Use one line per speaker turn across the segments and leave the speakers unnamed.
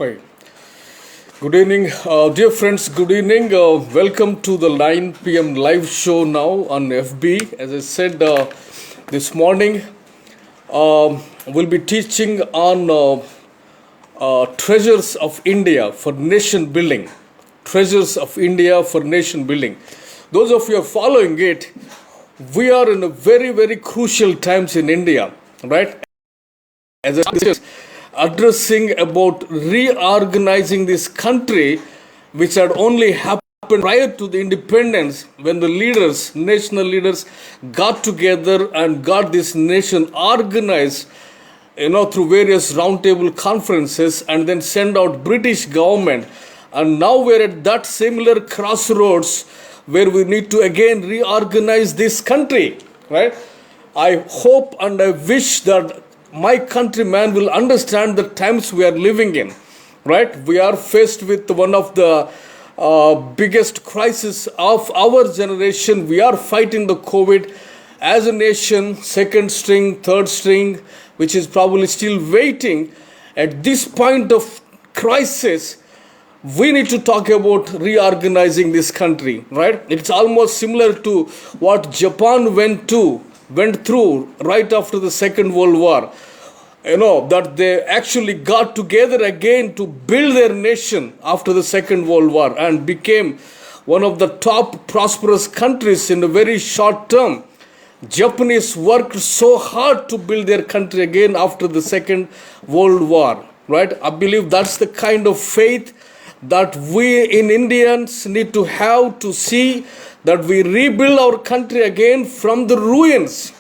Hi. Good evening, dear friends. Good evening. Welcome to the 9 p.m. live show now on FB. As I said this morning, we'll be teaching on treasures of India for nation building. Treasures of India for nation building. Those of you are following it, we are in a very, very crucial times in India, right? As I said, addressing about reorganizing this country, which had only happened prior to the independence, when the leaders, national leaders, got together and got this nation organized, through various roundtable conferences, and then send out British government. And now we're at that similar crossroads where we need to again reorganize this country, right? I hope and I wish that my countryman will understand the times we are living in, right? We are faced with one of the biggest crises of our generation. We are fighting the COVID as a nation, second string, third string, which is probably still waiting. At this point of crisis, we need to talk about reorganizing this country, right? It's almost similar to what Japan went through right after the Second World War. That they actually got together again to build their nation after the Second World War and became one of the top prosperous countries in a very short term. Japanese worked so hard to build their country again after the Second World War, right? I believe that's the kind of faith that we in Indians need to have, to see that we rebuild our country again from the ruins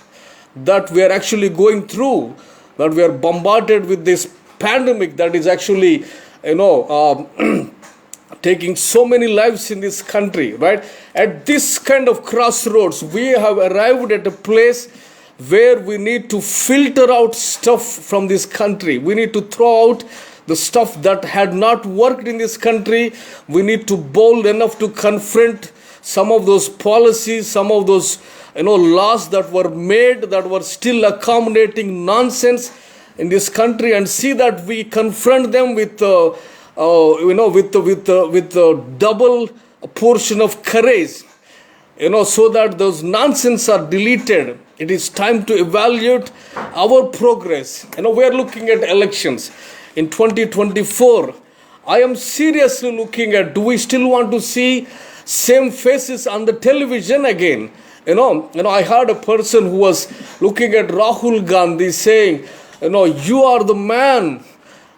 that we are actually going through, that we are bombarded with this pandemic that is actually, taking so many lives in this country, right? At this kind of crossroads, we have arrived at a place where we need to filter out stuff from this country. We need to throw out the stuff that had not worked in this country. We need to bold enough to confront some of those policies, some of those laws that were made that were still accommodating nonsense in this country, and see that we confront them with with double portion of courage, so that those nonsense are deleted. It is time to evaluate our progress. We are looking at elections in 2024. I am seriously looking at, do we still want to see same faces on the television again? I heard a person who was looking at Rahul Gandhi saying, you are the man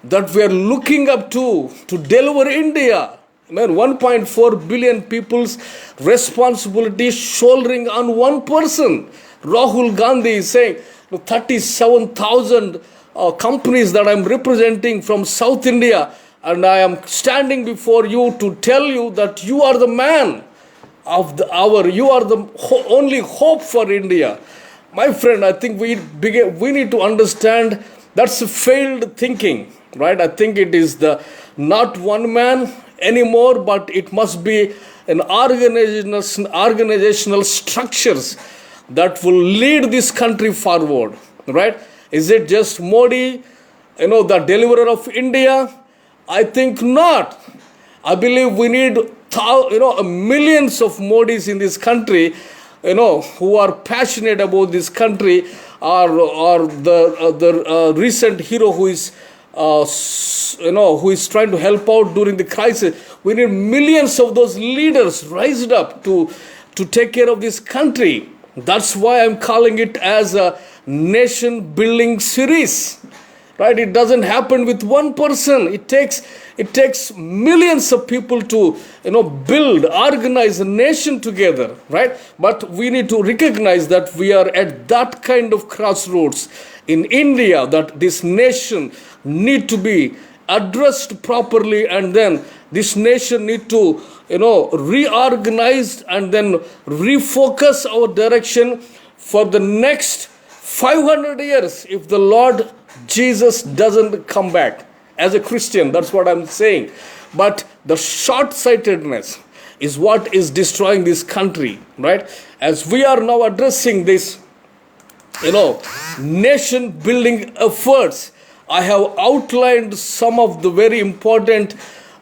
that we are looking up to deliver India. 1.4 billion people's responsibility shouldering on one person. Rahul Gandhi is saying, 37,000 companies that I'm representing from South India, and I am standing before you to tell you that you are the man of the hour. You are the only hope for India. My friend, I think we need to understand that's a failed thinking, right? I think it is not one man anymore, but it must be an organizational structures that will lead this country forward, right? Is it just Modi, the deliverer of India? I think not. I believe we need millions of Modis in this country, who are passionate about this country, or the recent hero who is trying to help out during the crisis. We need millions of those leaders rised up to take care of this country. That's why I'm calling it as a nation building series, right? It doesn't happen with one person. It takes millions of people to build, organize a nation together, right? But we need to recognize that we are at that kind of crossroads in India, that this nation need to be addressed properly, and then this nation need to reorganize and then refocus our direction for the next 500 years if the Lord Jesus doesn't come back. As a Christian, that's what I'm saying. But the short-sightedness is what is destroying this country, right? As we are now addressing this, nation building efforts, I have outlined some of the very important,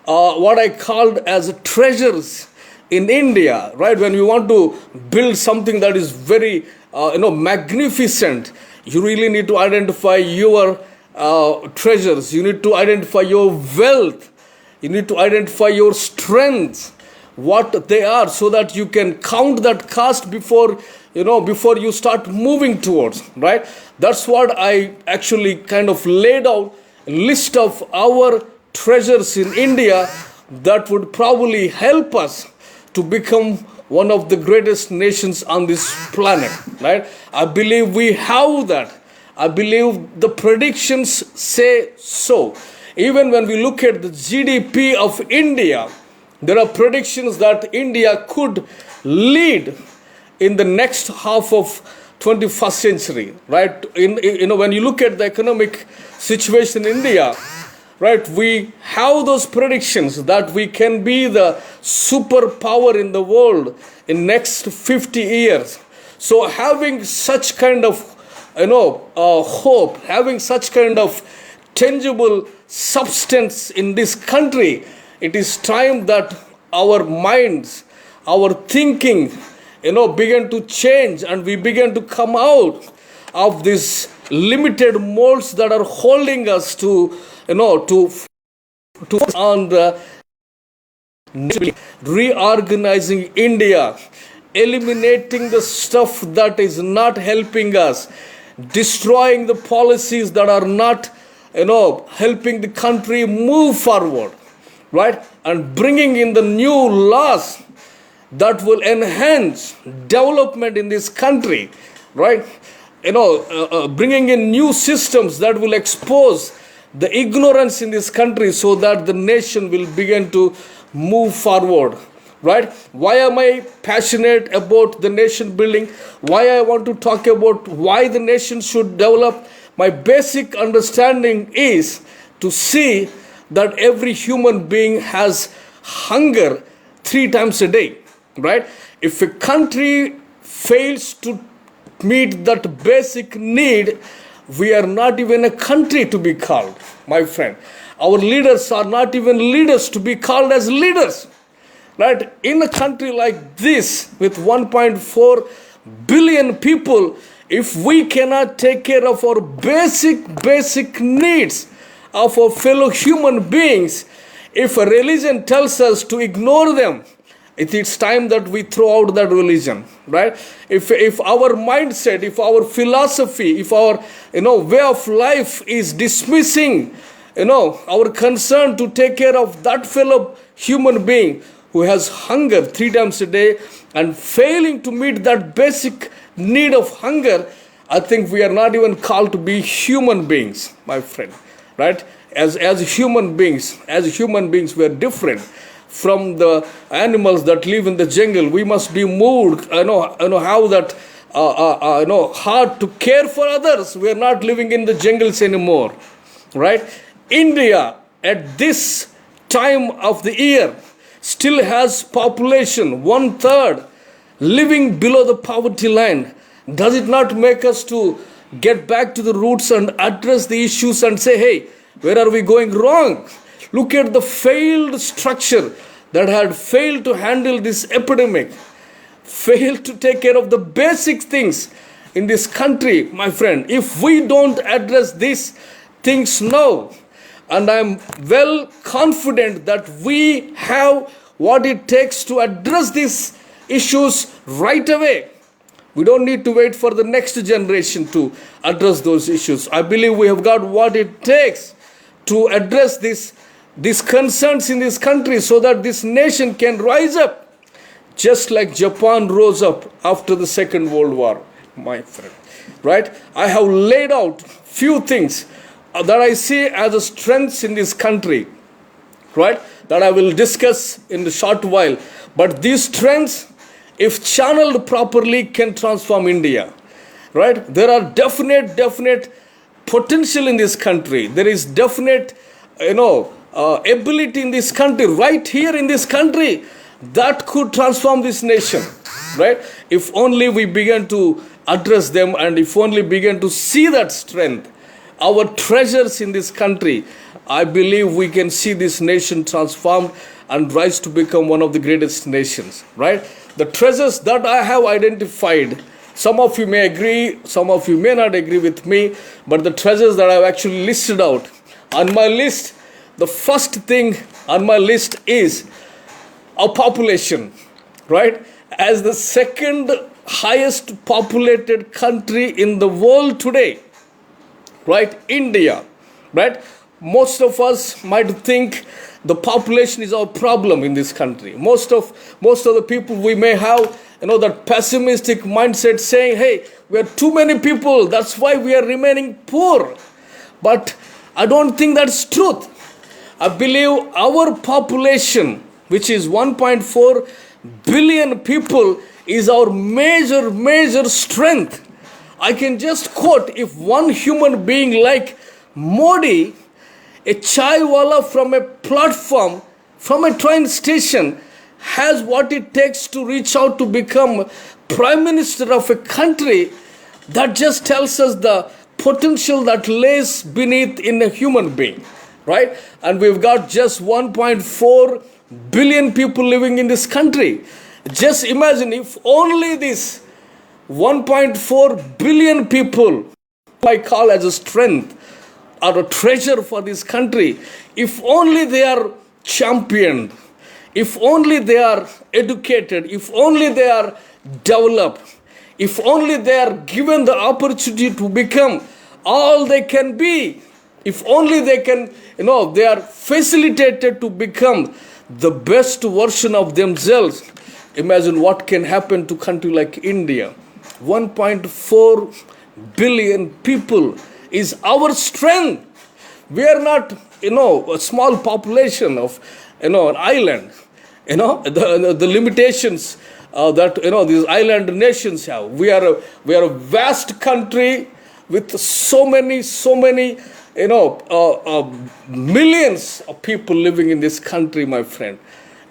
what I called as treasures in India, right? When you want to build something that is very, magnificent, you really need to identify your treasures. You need to identify your wealth. You need to identify your strengths, what they are, so that you can count that cost before you start moving towards, right? That's what I actually kind of laid out a list of our treasures in India that would probably help us to become one of the greatest nations on this planet, right? I believe we have that. I believe the predictions say so. Even when we look at the GDP of India, there are predictions that India could lead in the next half of 21st century, right? When you look at the economic situation in India, right, we have those predictions that we can be the superpower in the world in next 50 years. So having such kind of, hope, having such kind of tangible substance in this country, it is time that our minds, our thinking, begin to change, and we begin to come out of these limited molds that are holding us to on the reorganizing India, eliminating the stuff that is not helping us, destroying the policies that are not helping the country move forward, right? And bringing in the new laws that will enhance development in this country, right? Bringing in new systems that will expose the ignorance in this country so that the nation will begin to move forward, right? Why am I passionate about the nation building? Why I want to talk about why the nation should develop? My basic understanding is to see that every human being has hunger 3 times a day, right? If a country fails to meet that basic need, we are not even a country to be called, my friend. Our leaders are not even leaders to be called as leaders, right? In a country like this with 1.4 billion people, if we cannot take care of our basic needs of our fellow human beings, if a religion tells us to ignore them, it's time that we throw out that religion, right? If our mindset, if our philosophy, if our way of life is dismissing our concern to take care of that fellow human being who has hunger 3 times a day and failing to meet that basic need of hunger, I think we are not even called to be human beings, my friend, right? As human beings, we are different from the animals that live in the jungle. We must be moved, how that, hard to care for others. We are not living in the jungles anymore, right? India at this time of the year still has population 1/3 living below the poverty line. Does it not make us to get back to the roots and address the issues and say, hey, where are we going wrong? Look at the failed structure that had failed to handle this epidemic, failed to take care of the basic things in this country, my friend. If we don't address these things now, and I'm well confident that we have what it takes to address these issues right away. We don't need to wait for the next generation to address those issues. I believe we have got what it takes to address these concerns in this country so that this nation can rise up just like Japan rose up after the Second World War, my friend, right? I have laid out few things that I see as a strengths in this country, right, that I will discuss in a short while. But these strengths, if channeled properly, can transform India, right? There are definite potential in this country. There is definite, ability in this country, right here in this country, that could transform this nation, right? If only we begin to address them, and if only begin to see that strength our treasures in this country, I believe we can see this nation transformed and rise to become one of the greatest nations, right? The treasures that I have identified, some of you may agree, some of you may not agree with me, but the treasures that I've actually listed out on my list, the first thing on my list is our population, right? As the second highest populated country in the world today, right? India, right? Most of us might think the population is our problem in this country. Most of the people, we may have, that pessimistic mindset saying, hey, we are too many people, that's why we are remaining poor. But I don't think that's truth. I believe our population, which is 1.4 billion people, is our major strength. I can just quote, if one human being like Modi, a chaiwala from a platform, from a train station, has what it takes to reach out to become prime minister of a country, that just tells us the potential that lays beneath in a human being, right? And we've got just 1.4 billion people living in this country. Just imagine if only this 1.4 billion people I call as a strength or a treasure for this country, if only they are championed, if only they are educated, if only they are developed, if only they are given the opportunity to become all they can be, if only they can, they are facilitated to become the best version of themselves. Imagine what can happen to a country like India. 1.4 billion people is our strength. We are not, a small population of, an island. The limitations that, these island nations have. We are a vast country with so many, millions of people living in this country, my friend.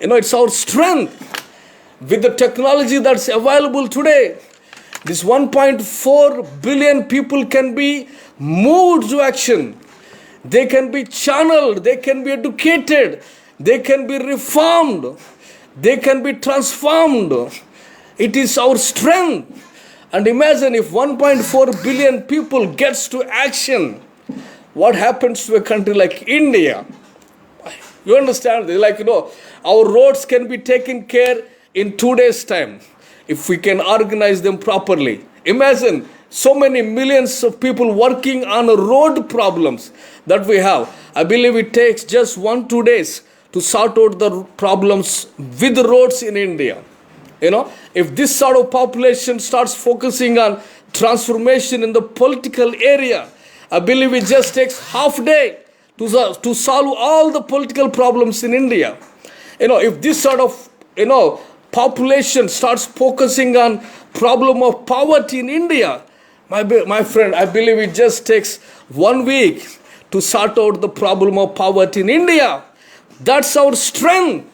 It's our strength. With the technology that's available today, this 1.4 billion people can be moved to action. They can be channeled. They can be educated. They can be reformed. They can be transformed. It is our strength. And imagine if 1.4 billion people gets to action, what happens to a country like India? You understand? Our roads can be taken care in 2 days' time if we can organize them properly. Imagine so many millions of people working on road problems that we have. I believe it takes just 1-2 days to sort out the problems with the roads in India. If this sort of population starts focusing on transformation in the political area, I believe it just takes half a day to solve all the political problems in India. If this sort of, population starts focusing on problem of poverty in India, my friend, I believe it just takes 1 week to sort out the problem of poverty in India. That's our strength.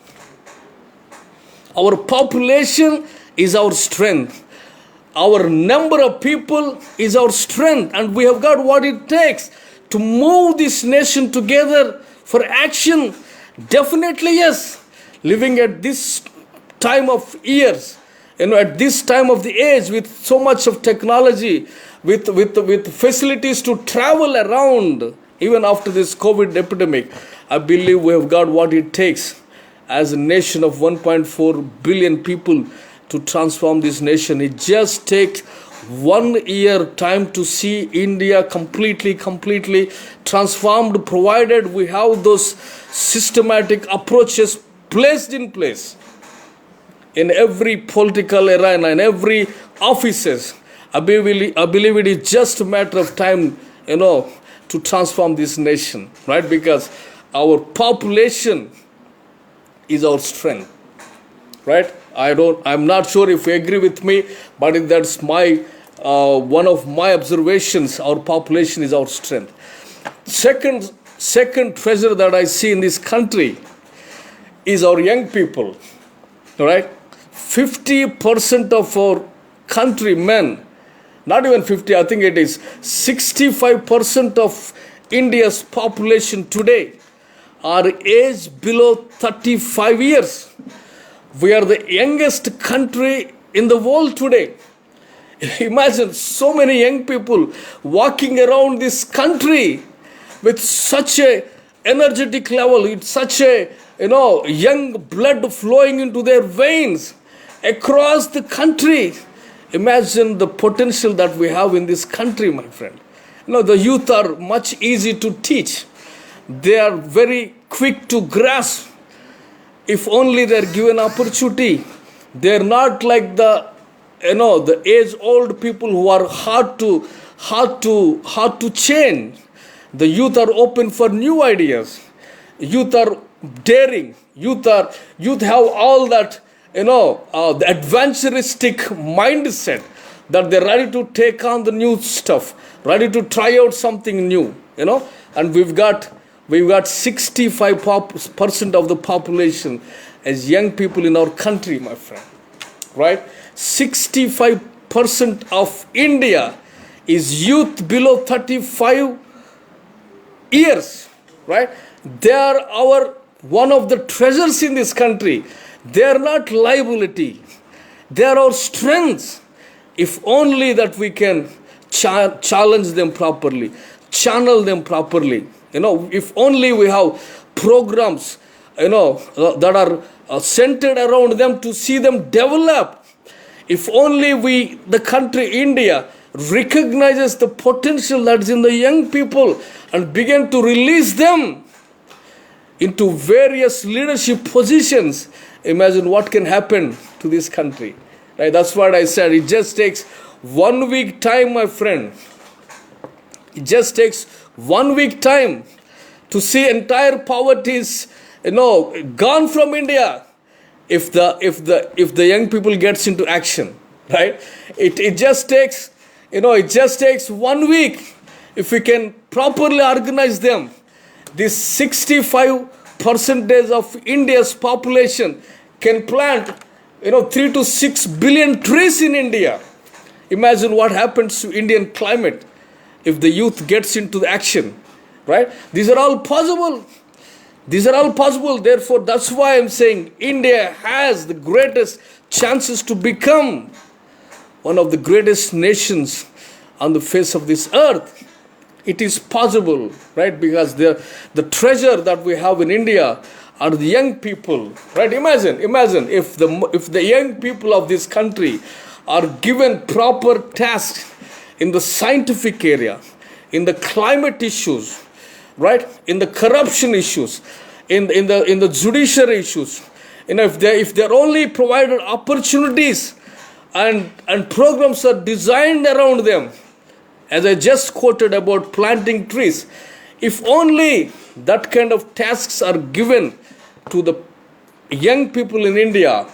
Our population is our strength. Our number of people is our strength. And we have got what it takes to move this nation together for action. Definitely, yes. Living at this time of years, at this time of the age, with so much of technology, with facilities to travel around, even after this COVID epidemic, I believe we have got what it takes as a nation of 1.4 billion people to transform this nation. It just takes 1 year time to see India completely transformed, provided we have those systematic approaches placed in place in every political arena, in every offices. I believe it is just a matter of time, to transform this nation, right? Because our population is our strength, right? I'm not sure if you agree with me, but if that's my one of my observations. Our population is our strength. Second treasure that I see in this country is our young people, right? 50% of our countrymen not even 50, I think it is 65% of India's population today are aged below 35 years. We are the youngest country in the world today. Imagine so many young people walking around this country with such a energetic level, with such a young blood flowing into their veins across the country. Imagine the potential that we have in this country, my friend. The youth are much easy to teach. They are very quick to grasp if only they are given opportunity. They are not like the age-old people who are hard to change. The youth are open for new ideas. Youth are daring. Youth have all that the adventuristic mindset that they're ready to take on the new stuff, ready to try out something new. And we've got 65% of the population as young people in our country, my friend. Right? 65% of India is youth below 35 years. Right? They are one of the treasures in this country. They are not liability. They are our strengths. If only that we can challenge them properly, channel them properly. If only we have programs, that are centered around them to see them develop. If only the country India recognizes the potential that is in the young people and begin to release them into various leadership positions, imagine what can happen to this country. Right? That's what I said. It just takes 1 week time, my friend. It just takes 1 week time to see entire poverty is gone from India if the young people gets into action. Right? It just takes 1 week if we can properly organize them. This 65% of India's population can plant 3 to 6 billion trees in India. Imagine what happens to Indian climate if the youth gets into action. Right? These are all possible. Therefore, that's why I'm saying India has the greatest chances to become one of the greatest nations on the face of this earth. It is possible, right? Because the treasure that we have in India are the young people, right? Imagine if the young people of this country are given proper tasks in the scientific area, in the climate issues, right? In the corruption issues, in the judiciary issues. If they're only provided opportunities and programs are designed around them, as I just quoted about planting trees, if only that kind of tasks are given to the young people in India,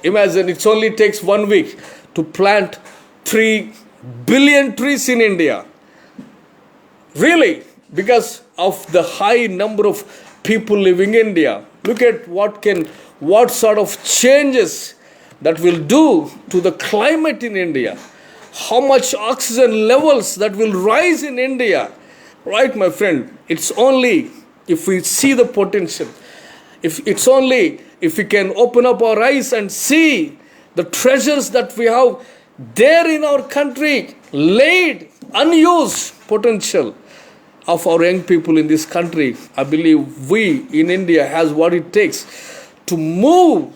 imagine it only takes 1 week to plant 3 billion trees in India. Really, because of the high number of people living in India. Look at what sort of changes that will do to the climate in India. How much oxygen levels that will rise in India. Right, my friend? It's only if we see the potential. If we can open up our eyes and see the treasures that we have there in our country, laid, unused potential of our young people in this country. I believe we in India has what it takes to move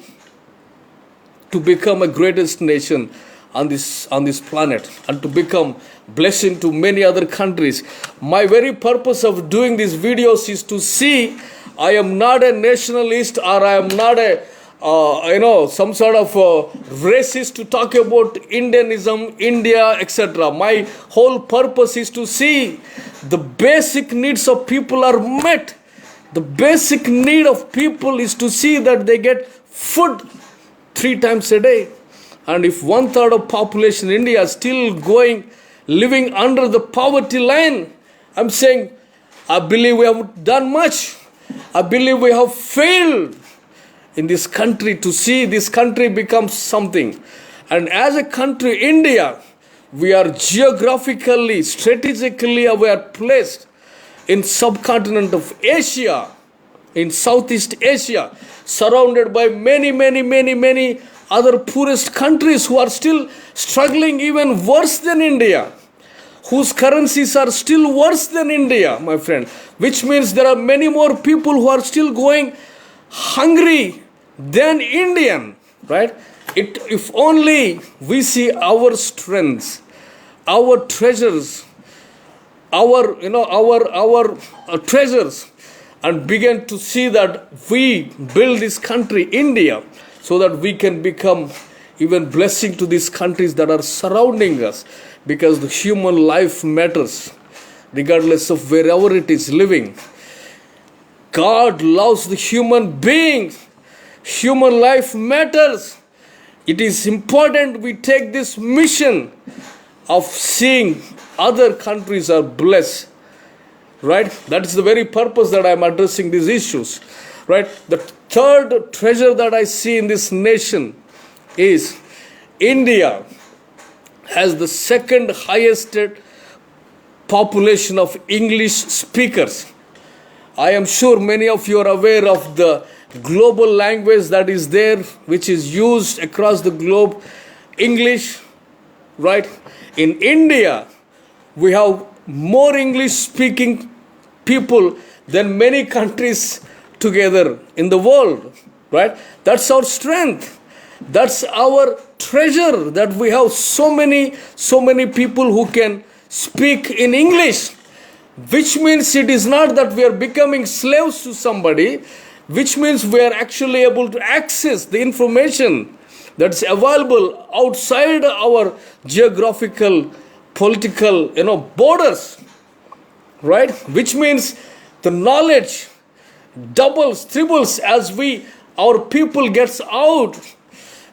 to become a greatest nation on this planet and to become blessing to many other countries. My very purpose of doing these videos is to see I am not a nationalist or I am not a some sort of racist to talk about Indianism, India, etc. My whole purpose is to see the basic needs of people are met. The basic need of people is to see that they get food 3 times a day. And if 1/3 of population in India is still living under the poverty line, I'm saying, I believe we haven't done much. I believe we have failed in this country to see this country become something. And as a country, India, we are geographically, strategically aware placed in subcontinent of Asia, in Southeast Asia, surrounded by many other poorest countries who are still struggling even worse than India, whose currencies are still worse than India, my friend, which means there are many more people who are still going hungry than Indian, right? If only we see our strengths, our treasures, our treasures, and begin to see that we build this country, India, so that we can become even blessing to these countries that are surrounding us, because the human life matters, regardless of wherever it is living. God loves the human beings. Human life matters. It is important we take this mission of seeing other countries are blessed. Right? That is the very purpose that I am addressing these issues. Right? The third treasure that I see in this nation is India has the second highest population of English speakers. I am sure many of you are aware of the global language that is there, which is used across the globe, English, right? In India, we have more English speaking people than many countries together in the world, right? That's our strength. That's our treasure, that we have so many people who can speak in English, which means it is not that we are becoming slaves to somebody, which means we are actually able to access the information that's available outside our geographical, political, borders, right? Which means the knowledge doubles, triples as our people gets out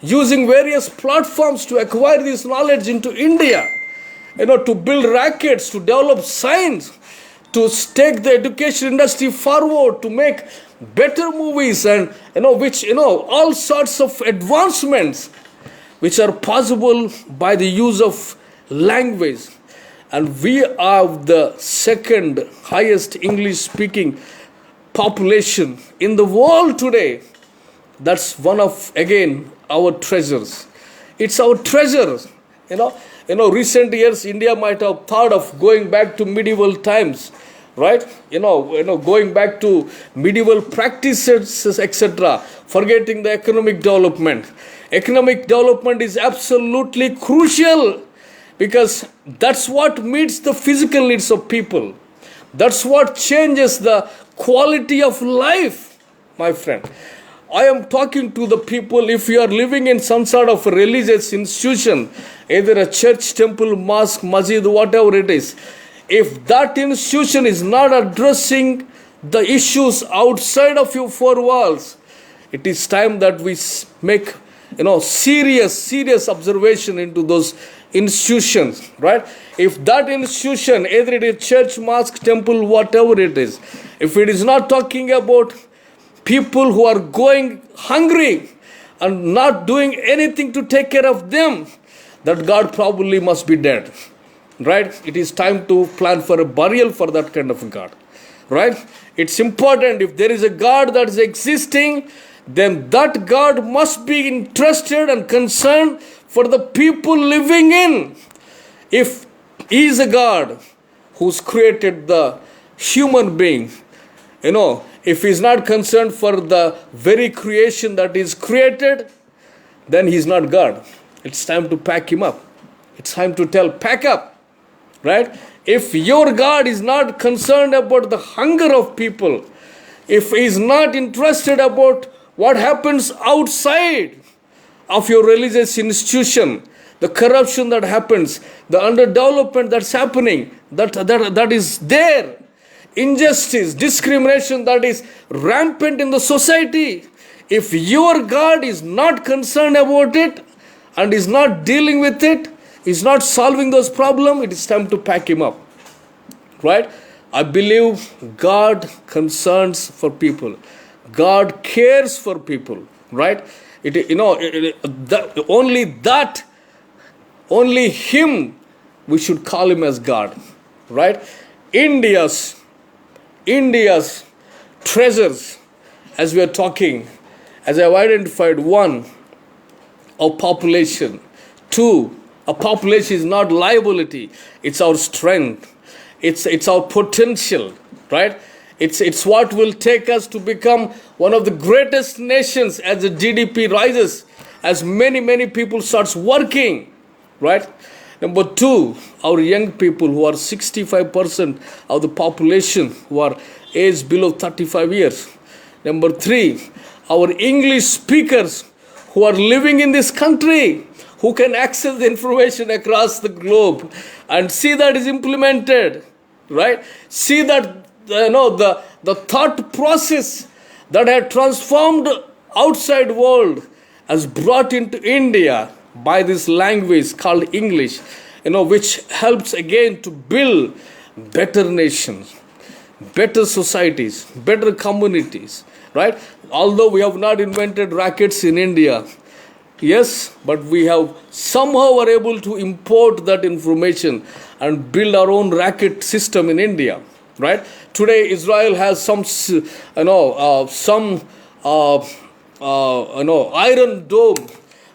using various platforms to acquire this knowledge into India, to build rackets, to develop science, to take the education industry forward, to make better movies, and all sorts of advancements which are possible by the use of language. And we have the second highest English speaking population in the world today. That's one of, again, our treasures. It's our treasures. Recent years, India might have thought of going back to medieval times, right? Going back to medieval practices, etc., forgetting the economic development. Economic development is absolutely crucial, because that's what meets the physical needs of people. That's what changes the quality of life, my friend. I am talking to the people. If you are living in some sort of a religious institution, either a church, temple, mosque, masjid, whatever it is, if that institution is not addressing the issues outside of your four walls, it is time that we make serious observation into those institutions, right? If that institution, either it is church, mosque, temple, whatever it is, if it is not talking about people who are going hungry and not doing anything to take care of them, that God probably must be dead, right? It is time to plan for a burial for that kind of a God, right? It's important, if there is a God that is existing, then that God must be interested and concerned for the people living in. If He is a God who's created the human being, if He is not concerned for the very creation that is created, then He is not God. It's time to pack Him up. It's time to tell, pack up, right? If your God is not concerned about the hunger of people, if He is not interested about what happens outside of your religious institution, the corruption that happens, the underdevelopment that's happening, that is there, injustice, discrimination that is rampant in the society, if your God is not concerned about it and is not dealing with it, is not solving those problems, it is time to pack Him up, right? I believe God concerns for people. God cares for people, right? only him we should call him as God, right? India's treasures, as we are talking, as I have identified, one, our population. Two, a population is not liability, it's our strength, it's our potential, right? It's what will take us to become one of the greatest nations as the GDP rises, as many people starts working, right? Number two, our young people, who are 65% of the population, who are aged below 35 years. Number three, our English speakers who are living in this country, who can access the information across the globe and see that is implemented, right? See that the thought process that had transformed outside world has brought into India by this language called English, which helps again to build better nations, better societies, better communities, right? Although we have not invented rockets in India, yes, but we have somehow were able to import that information and build our own rocket system in India, right? Today, Israel has some iron dome,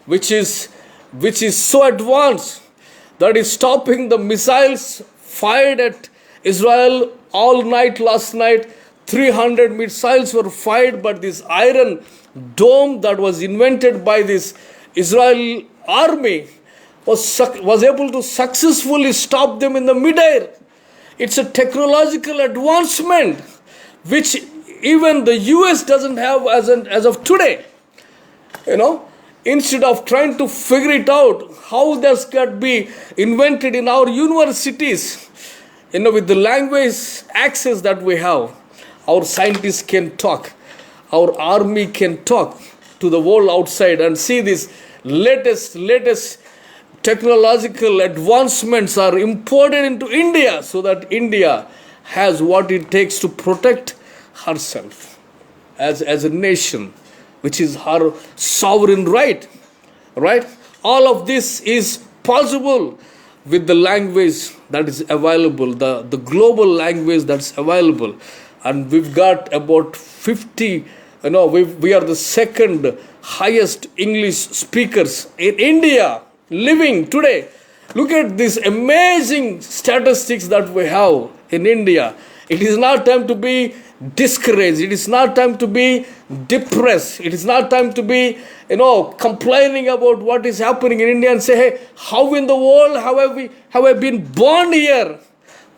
which is so advanced that is stopping the missiles fired at Israel all night last night. 300 missiles were fired, but this iron dome that was invented by this Israeli army was able to successfully stop them in the midair. It's a technological advancement which even the US doesn't have as of today. Instead of trying to figure it out, how this can be invented in our universities, with the language access that we have, our scientists can talk, our army can talk to the world outside and see these latest technological advancements are imported into India, so that India has what it takes to protect herself as a nation, which is her sovereign right, right? All of this is possible with the language that is available, the global language that's available. And we've got about 50, we are the second highest English speakers in India living today. Look at these amazing statistics that we have in India. It is not time to be discouraged. It is not time to be depressed. It is not time to be, complaining about what is happening in India and say, hey, how in the world have I been born here?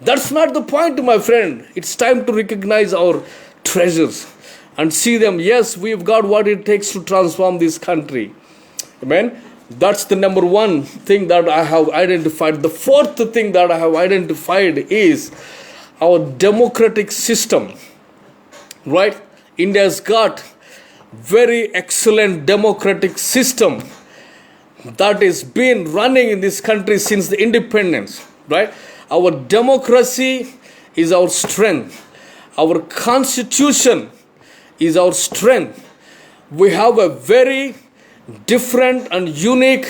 That's not the point, my friend. It's time to recognize our treasures and see them. Yes, we've got what it takes to transform this country. Amen. That's the number one thing that I have identified. The fourth thing that I have identified is our democratic system. Right? India's got very excellent democratic system that has been running in this country since the independence. Right? Our democracy is our strength. Our constitution is our strength. We have a very different and unique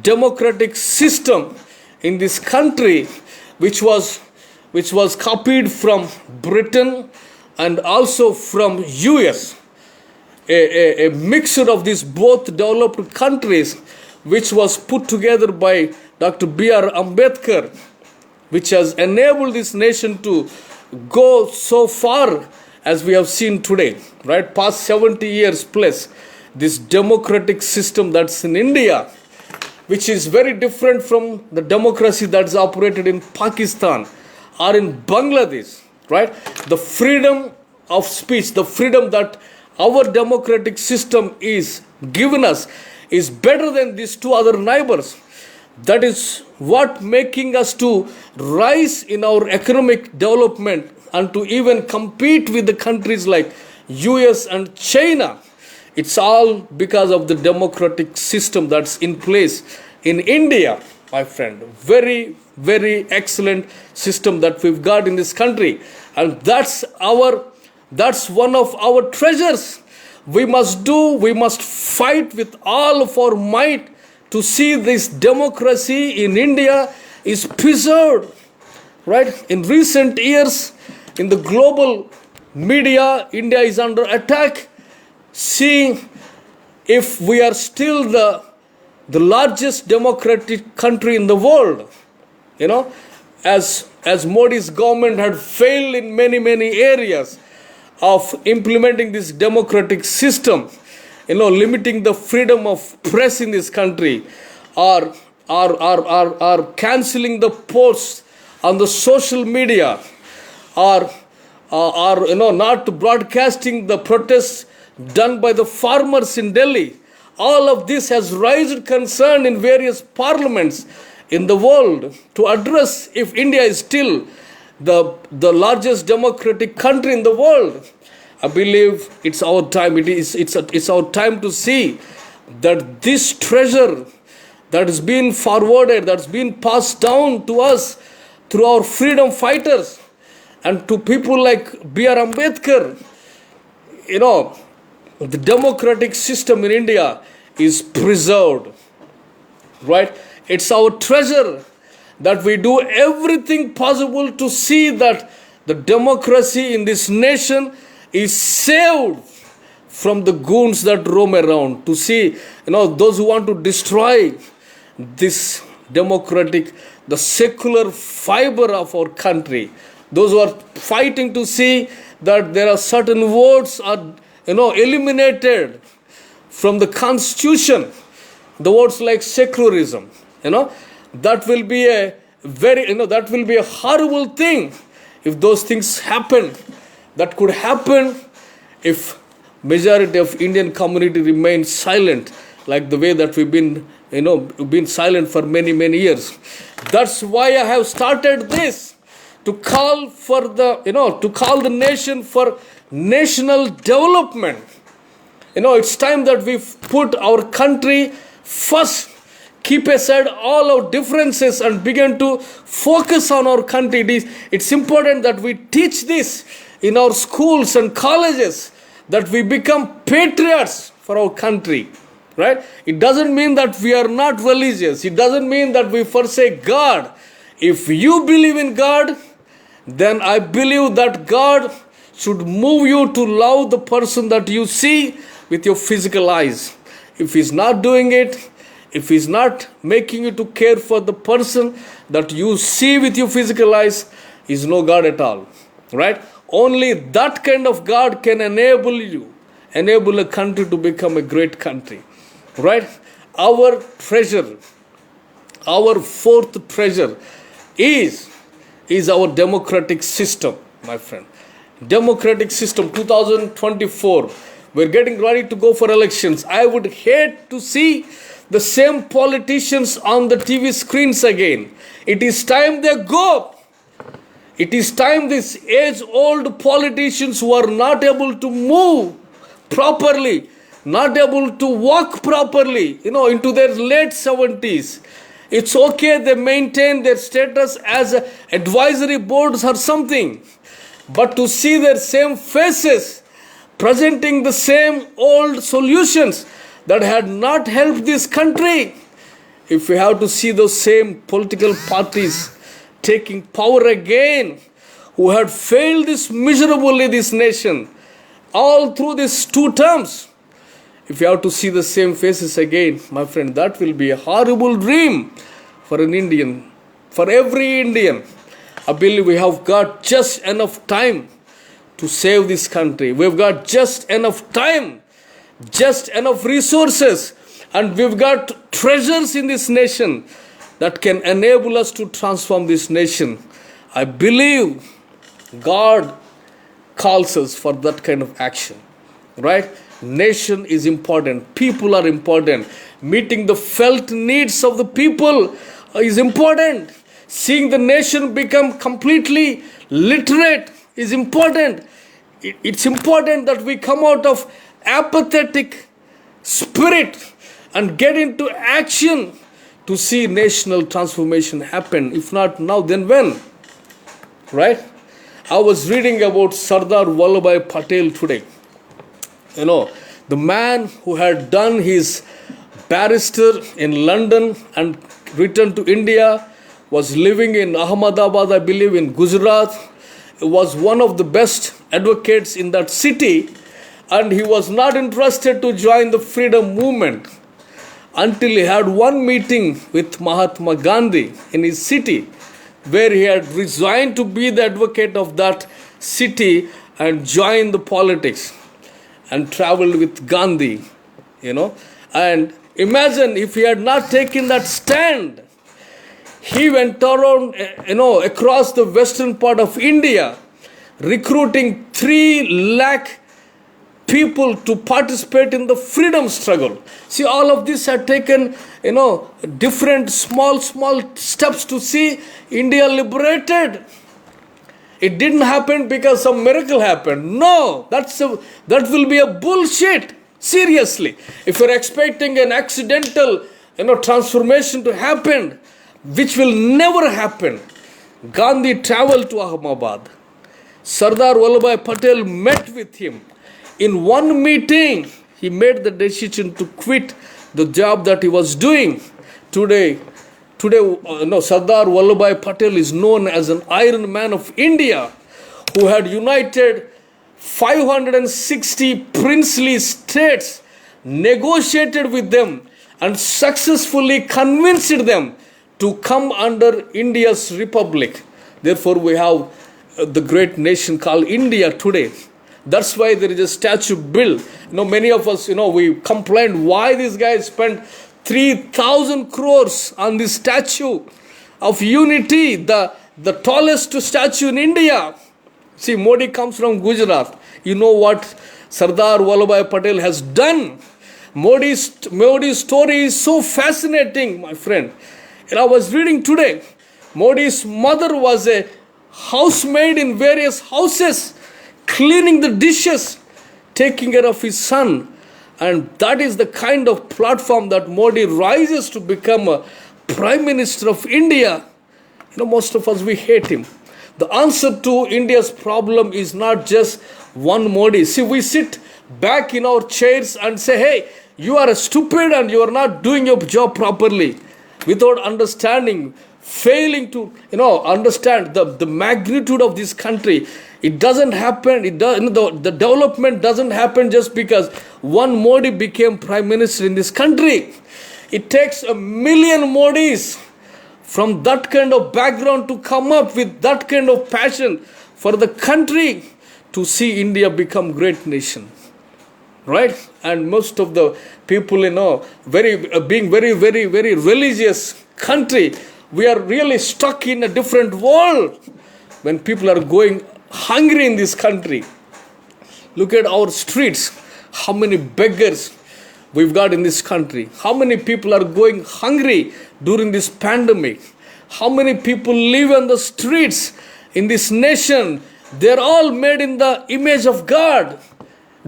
democratic system in this country, which was copied from Britain and also from US. A mixture of these both developed countries, which was put together by Dr. B.R. Ambedkar, which has enabled this nation to go so far as we have seen today, right? Past 70 years plus, this democratic system that's in India, which is very different from the democracy that's operated in Pakistan or in Bangladesh, right? The freedom of speech, the freedom that our democratic system is given us is better than these two other neighbors. That is what making us to rise in our economic development and to even compete with the countries like US and China. It's all because of the democratic system that's in place in India, my friend. Very, very excellent system that we've got in this country. And that's one of our treasures. we must fight with all of our might to see this democracy in India is preserved. Right? In recent years, in the global media, India is under attack. See if we are still the largest democratic country in the world. As Modi's government had failed in many areas of implementing this democratic system, limiting the freedom of press in this country, or cancelling the posts on the social media, or not broadcasting the protests done by the farmers in Delhi. All of this has raised concern in various parliaments in the world to address if India is still the largest democratic country in the world. I believe it's our time. It's our time to see that this treasure that has been forwarded, that's been passed down to us through our freedom fighters and to people like B.R. Ambedkar, the democratic system in India is preserved. Right? It's our treasure that we do everything possible to see that the democracy in this nation is saved from the goons that roam around. To see, those who want to destroy this democratic, the secular fiber of our country. Those who are fighting to see that there are certain words are, eliminated from the constitution. The words like secularism, that will be a that will be a horrible thing if those things happen. That could happen if majority of Indian community remains silent, like the way that we've been silent for many years. That's why I have started this, to call for to call the nation for national development. It's time that we put our country first, keep aside all our differences and begin to focus on our country. It's important that we teach this in our schools and colleges, that we become patriots for our country. Right? It doesn't mean that we are not religious. It doesn't mean that we forsake God. If you believe in God, then I believe that God should move you to love the person that you see with your physical eyes. If He's not doing it, if He's not making you to care for the person that you see with your physical eyes, He's no God at all. Right? Only that kind of God can enable a country to become a great country. Right? Our treasure, our fourth treasure is our democratic system, my friend. Democratic system, 2024. We're getting ready to go for elections. I would hate to see the same politicians on the TV screens again. It is time they go. It is time these age-old politicians who are not able to move properly, not able to walk properly, into their late 70s. It's okay, they maintain their status as advisory boards or something. But to see their same faces presenting the same old solutions that had not helped this country, if we have to see those same political parties taking power again, who had failed miserably this nation all through these 2 terms, if you have to see the same faces again, my friend, that will be a horrible dream for an Indian, for every Indian. I believe we have got just enough time to save this country. We've got just enough time, just enough resources, and we've got treasures in this nation that can enable us to transform this nation. I believe God calls us for that kind of action. Right? Nation is important. People are important. Meeting the felt needs of the people is important. Seeing the nation become completely literate is important. It's important that we come out of apathetic spirit and get into action to see national transformation happen. If not now, then when? Right? I was reading about Sardar Vallabhbhai Patel today. The man who had done his barrister in London and returned to India, was living in Ahmedabad, I believe, in Gujarat, was one of the best advocates in that city, and he was not interested to join the freedom movement until he had one meeting with Mahatma Gandhi in his city, where he had resigned to be the advocate of that city and joined the politics and traveled with Gandhi, And imagine if he had not taken that stand. He went around, across the western part of India, recruiting 3 lakh people to participate in the freedom struggle. See, all of this had taken, different small steps to see India liberated. It didn't happen because some miracle happened. No, that will be a bullshit. Seriously. If you're expecting an accidental, transformation to happen, which will never happen. Gandhi traveled to Ahmedabad. Sardar Vallabhbhai Patel met with him. In one meeting, he made the decision to quit the job that he was doing. Today, Sardar Vallabhbhai Patel is known as an Iron Man of India, who had united 560 princely states, negotiated with them, and successfully convinced them to come under India's republic. Therefore, we have the great nation called India today. That's why there is a statue built. Many of us, we complained why this guy spent 3,000 crores on this statue of unity, the tallest statue in India. See, Modi comes from Gujarat. You know what Sardar Vallabhbhai Patel has done. Modi's story is so fascinating, my friend. I was reading today, Modi's mother was a housemaid in various houses, cleaning the dishes, taking care of his son. And that is the kind of platform that Modi rises to become a Prime Minister of India. Most of us, we hate him. The answer to India's problem is not just one Modi. See, we sit back in our chairs and say, hey, you are stupid and you are not doing your job properly, without understanding, failing to understand the magnitude of this country. It doesn't happen. The development doesn't happen just because one Modi became Prime Minister in this country. It takes 1 million Modis from that kind of background to come up with that kind of passion for the country to see India become great nation. Right? And most of the people, being very, very, very religious country, we are really stuck in a different world when people are going hungry in this country. Look at our streets. How many beggars we've got in this country. How many people are going hungry during this pandemic. How many people live on the streets in this nation. They're all made in the image of God.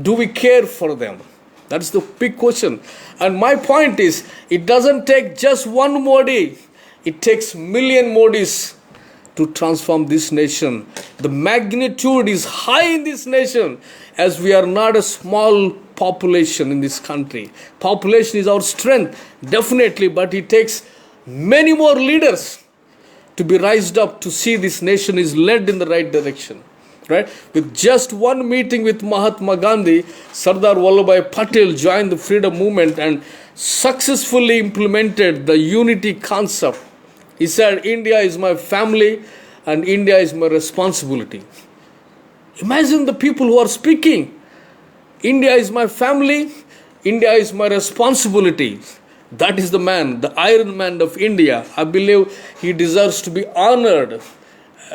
Do we care for them? That's the big question. And my point is, it doesn't take just one Modi. It takes 1 million Modis to transform this nation. The magnitude is high in this nation, as we are not a small population in this country. Population is our strength, definitely, but it takes many more leaders to be raised up to see this nation is led in the right direction. Right? With just one meeting with Mahatma Gandhi, Sardar Vallabhbhai Patel joined the freedom movement and successfully implemented the unity concept. He said, India is my family and India is my responsibility. Imagine the people who are speaking. India is my family, India is my responsibility. That is the man, the Iron Man of India. I believe he deserves to be honored.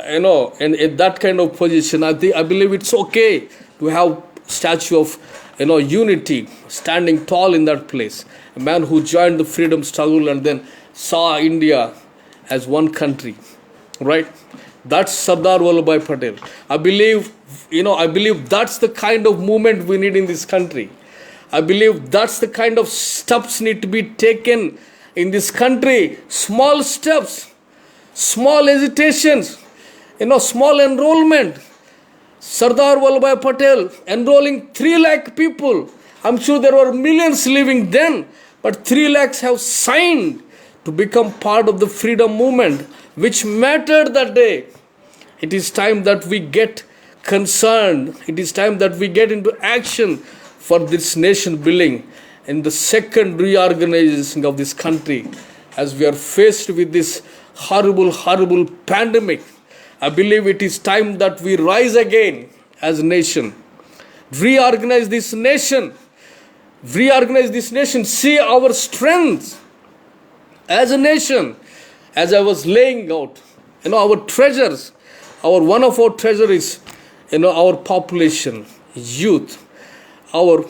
In that kind of position, I believe it's okay to have statue of, unity standing tall in that place. A man who joined the freedom struggle and then saw India as one country, right? That's Sardar Vallabhbhai Patel. I believe that's the kind of movement we need in this country. I believe that's the kind of steps need to be taken in this country. Small steps, small hesitations. Small enrollment. Sardar Vallabhbhai Patel enrolling 3 lakh people. I'm sure there were millions living then, but 3 lakhs have signed to become part of the freedom movement, which mattered that day. It is time that we get concerned. It is time that we get into action for this nation building and the second reorganization of this country. As we are faced with this horrible pandemic, I believe it is time that we rise again as a nation. Reorganize this nation. Reorganize this nation. See our strengths as a nation. As I was laying out, our treasures. One of our treasures is, our population, youth. Our,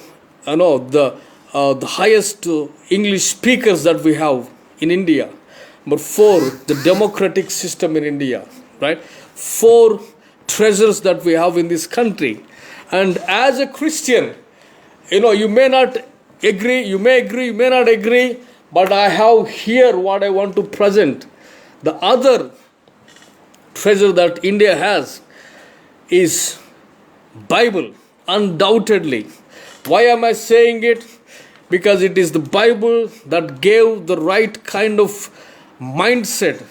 the highest English speakers that we have in India. Number 4, the democratic system in India, right? 4 treasures that we have in this country. And as a Christian, you may not agree, you may agree, you may not agree, but I have here what I want to present. The other treasure that India has is Bible, undoubtedly. Why am I saying it? Because it is the Bible that gave the right kind of mindset,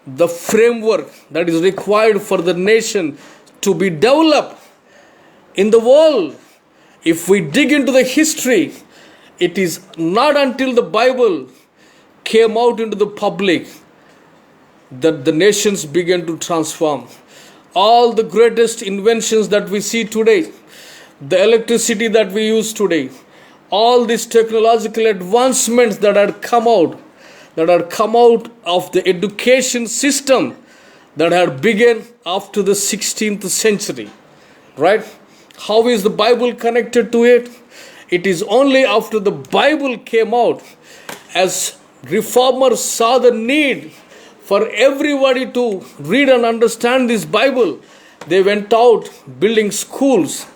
the framework that is required for the nation to be developed in the world. If we dig into the history, it is not until the Bible came out into the public that the nations began to transform. All the greatest inventions that we see today, the electricity that we use today, all these technological advancements that had come out of the education system that had begun after the 16th century, right? How is the Bible connected to it? It is only after the Bible came out, as reformers saw the need for everybody to read and understand this Bible, they went out building schools,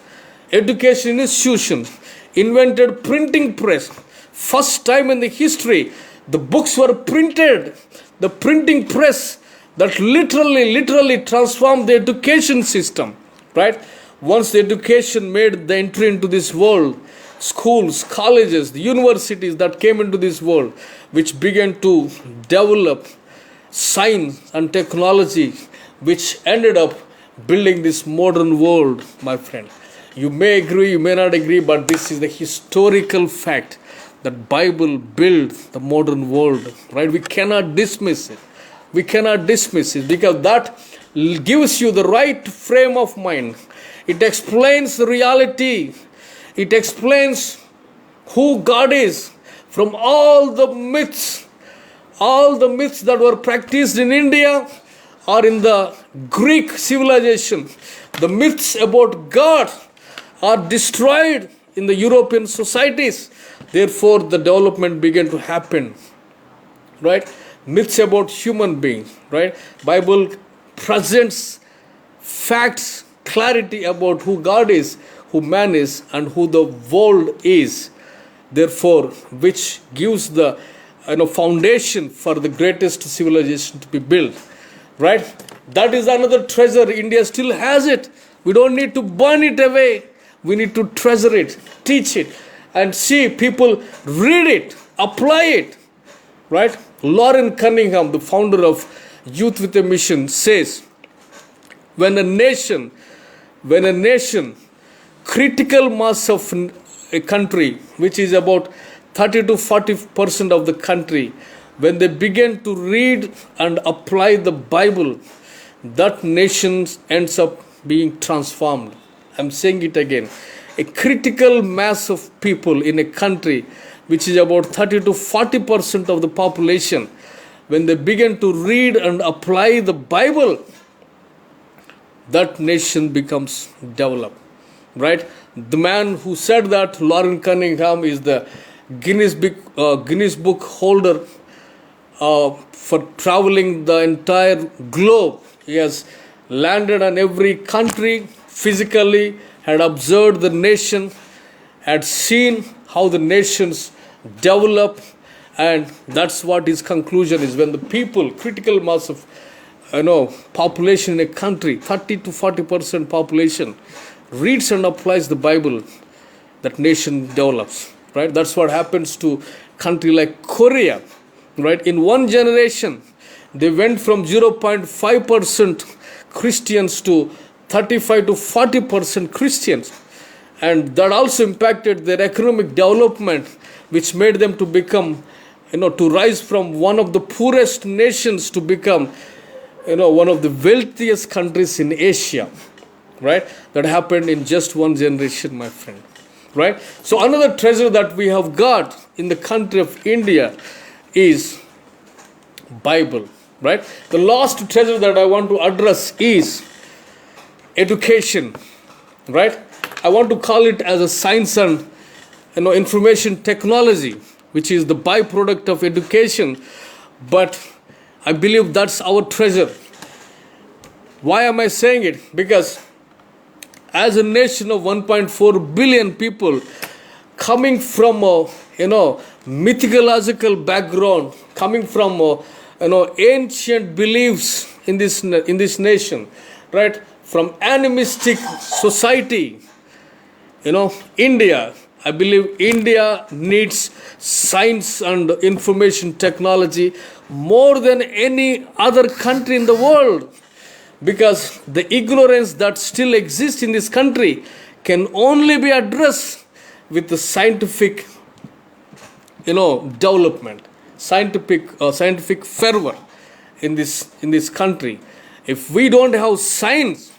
education institutions, invented printing press. First time in the history, the books were printed. The printing press that literally transformed the education system, right? Once the education made the entry into this world, schools, colleges, the universities that came into this world, which began to develop science and technology, which ended up building this modern world, my friend. You may agree, you may not agree, but this is the historical fact that Bible built the modern world, right? We cannot dismiss it. We cannot dismiss it because that gives you the right frame of mind. It explains the reality. It explains who God is from all the myths that were practiced in India or in the Greek civilization. The myths about God are destroyed in the European societies. Therefore, the development began to happen, right? Myths about human beings, right? Bible presents facts, clarity about who God is, who man is, and who the world is. Therefore, which gives the foundation for the greatest civilization to be built, right? That is another treasure. India still has it. We don't need to burn it away. We need to treasure it, teach it, and see people read it, apply it, right? Lauren Cunningham, the founder of Youth with a Mission, says, when a nation, critical mass of a country, which is about 30 to 40% of the country, when they begin to read and apply the Bible, that nation ends up being transformed. I'm saying it again. A critical mass of people in a country, which is about 30 to 40% of the population, when they begin to read and apply the Bible, that nation becomes developed, right? The man who said that, Lauren Cunningham, is the Guinness Book holder for traveling the entire globe. He has landed on every country physically, had observed the nation, had seen how the nations develop, and that's what his conclusion is. When the people, critical mass of population in a country, 30 to 40% population, reads and applies the Bible, that nation develops, right? That's what happens to country like Korea, right? In one generation, they went from 0.5% Christians to 35 to 40% Christians. And that also impacted their economic development, which made them to become, to rise from one of the poorest nations to become, one of the wealthiest countries in Asia, right? That happened in just one generation, my friend, right? So another treasure that we have got in the country of India is Bible, right? The last treasure that I want to address is education, right? I want to call it as a science and information technology, which is the byproduct of education. But I believe that's our treasure. Why am I saying it? Because as a nation of 1.4 billion people, coming from a mythological background, coming from ancient beliefs in this nation, right? From animistic society, India, I believe India needs science and information technology more than any other country in the world, because the ignorance that still exists in this country can only be addressed with the scientific, development, scientific fervor in this country. If we don't have science,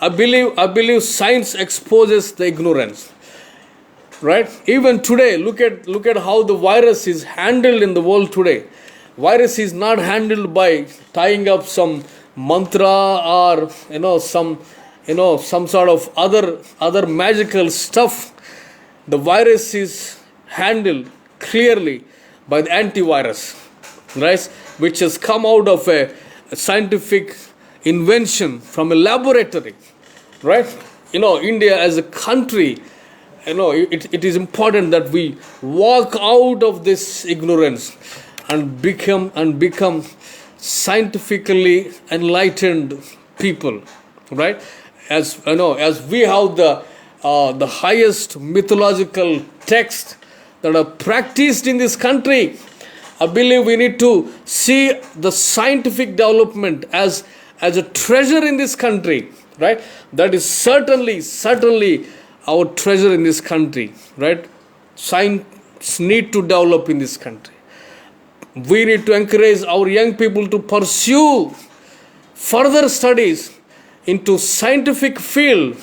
I believe science exposes the ignorance, right? Even today, look at how the virus is handled in the world today. Virus is not handled by tying up some mantra or some sort of other magical stuff. The virus is handled clearly by the antivirus, right? Which has come out of a scientific invention from a laboratory, right? India as a country, it is important that we walk out of this ignorance and become scientifically enlightened people, right? As we have the highest mythological text that are practiced in this country, I believe we need to see the scientific development as a treasure in this country, right? That is certainly our treasure in this country, right? Science need to develop in this country. We need to encourage our young people to pursue further studies into scientific field,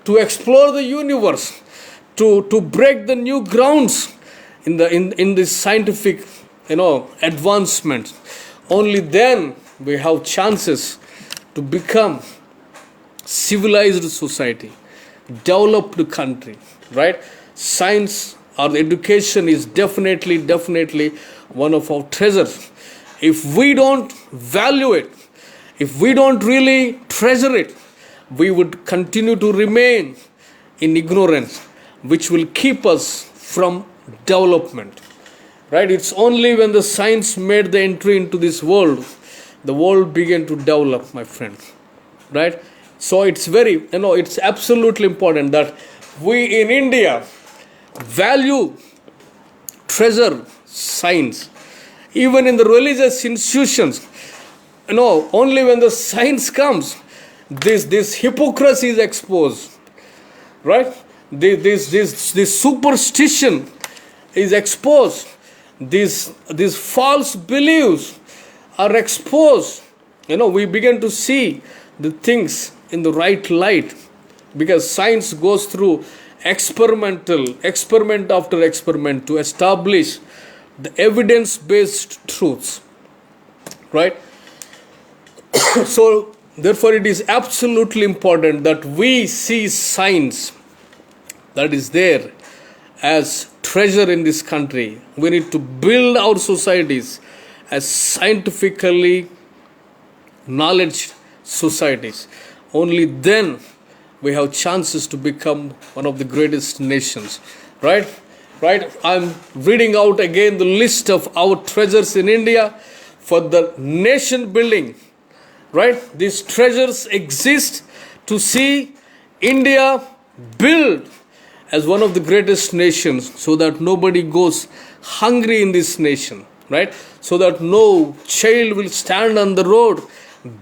to explore the universe, to break the new grounds in this scientific advancement. Only then we have chances to become civilized society, developed country, right? Science or education is definitely one of our treasures. If we don't value it, if we don't really treasure it, we would continue to remain in ignorance, which will keep us from development, right? It's only when the science made the entry into this world, the world began to develop, my friend, right? So it's it's absolutely important that we in India value, treasure science. Even in the religious institutions, only when the science comes, this hypocrisy is exposed, right? This superstition is exposed. These false beliefs are exposed. We begin to see the things in the right light, because science goes through experiment after experiment to establish the evidence-based truths, right? So therefore it is absolutely important that we see science that is there as treasure in this country. We need to build our societies as scientifically knowledge societies. Only then we have chances to become one of the greatest nations, right? I'm reading out again the list of our treasures in India for the nation building, right? These treasures exist to see India build as one of the greatest nations, so that nobody goes hungry in this nation, right? So that no child will stand on the road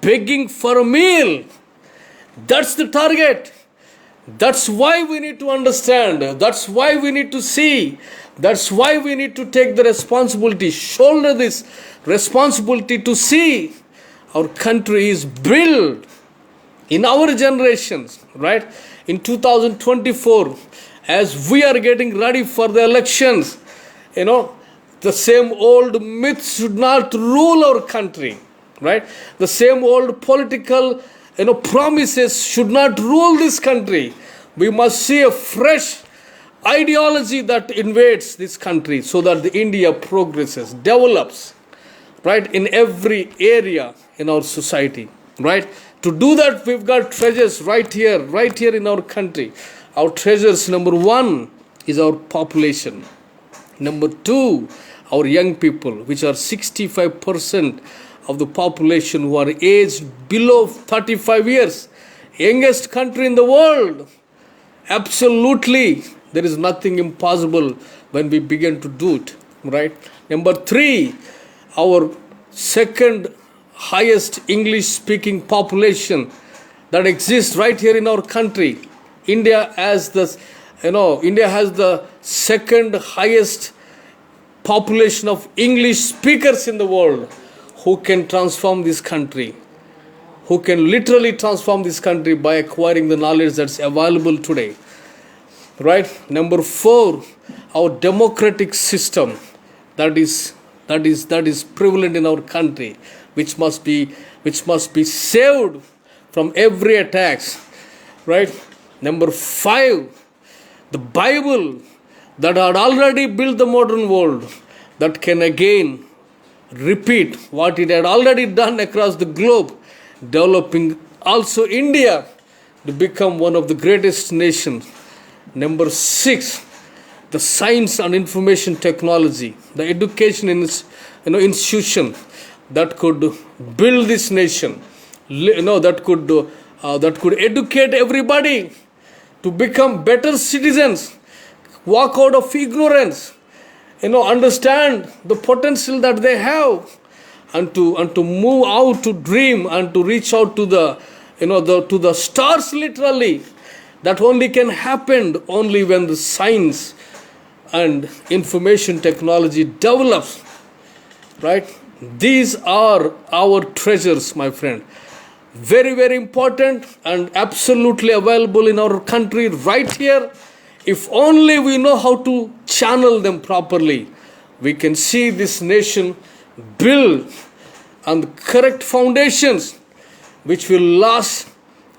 begging for a meal. That's the target. That's why we need to understand. That's why we need to see. That's why we need to take the responsibility, shoulder this responsibility to see our country is built in our generations, right? In 2024, as we are getting ready for the elections, the same old myths should not rule our country, right? The same old political promises should not rule this country. We must see a fresh ideology that invades this country so that the India progresses, develops, right, in every area in our society, right? To do that, we've got treasures right here in our country. Our treasures, number one, is our population. Number two, our young people, which are 65% of the population who are aged below 35 years. Youngest country in the world. Absolutely, there is nothing impossible when we begin to do it, right? Number three, our second highest English speaking population that exists right here in our country. India has the second highest population of English speakers in the world. Who can transform this country? Who can literally transform this country by acquiring the knowledge that's available today? Right? Number four, our democratic system that is prevalent in our country, which must be saved from every attacks. Right? Number five, the Bible that had already built the modern world, that can again repeat what it had already done across the globe, developing also India to become one of the greatest nations. Number six, the science and information technology, the education institution that could build this nation, that could educate everybody to become better citizens, walk out of ignorance, understand the potential that they have, and to move out to dream and to reach out to the stars literally. That only can happen only when the science and information technology develops, right? These are our treasures, my friend. Very, very important and absolutely available in our country right here. If only we know how to channel them properly, we can see this nation build on the correct foundations, which will last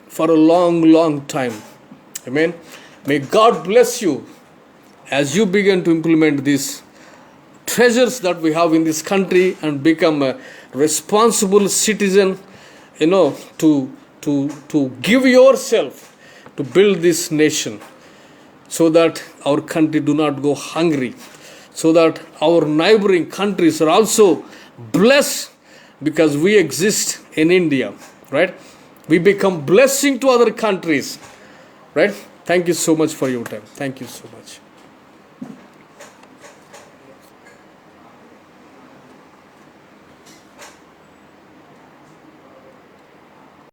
for a long, long time. Amen. May God bless you as you begin to implement these treasures that we have in this country and become a responsible citizen, to give yourself to build this nation, so that our country do not go hungry, so that our neighboring countries are also blessed because we exist in India, right? We become blessing to other countries, right? Thank you so much for your time. Thank you so much.